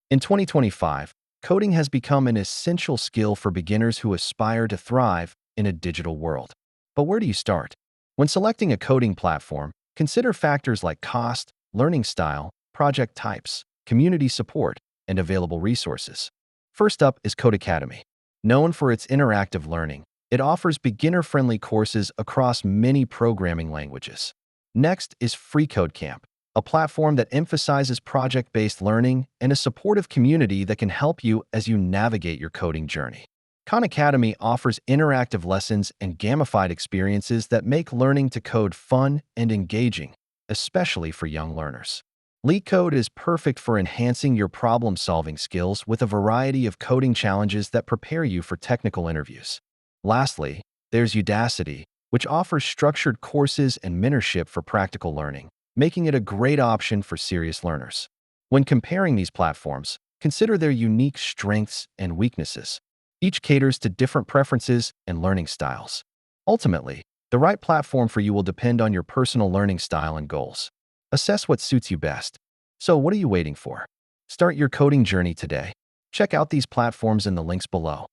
In 2025, coding has become an essential skill for beginners who aspire to thrive in a digital world. But where do you start? When selecting a coding platform, consider factors like cost, learning style, project types, community support, and available resources. First up is Codecademy. Known for its interactive learning, it offers beginner-friendly courses across many programming languages. Next is FreeCodeCamp, a platform that emphasizes project-based learning and a supportive community that can help you as you navigate your coding journey. Khan Academy offers interactive lessons and gamified experiences that make learning to code fun and engaging, especially for young learners. LeetCode is perfect for enhancing your problem-solving skills with a variety of coding challenges that prepare you for technical interviews. Lastly, there's Udacity, which offers structured courses and mentorship for practical learning, making it a great option for serious learners. When comparing these platforms, consider their unique strengths and weaknesses. Each caters to different preferences and learning styles. Ultimately, the right platform for you will depend on your personal learning style and goals. Assess what suits you best. So, what are you waiting for? Start your coding journey today. Check out these platforms in the links below.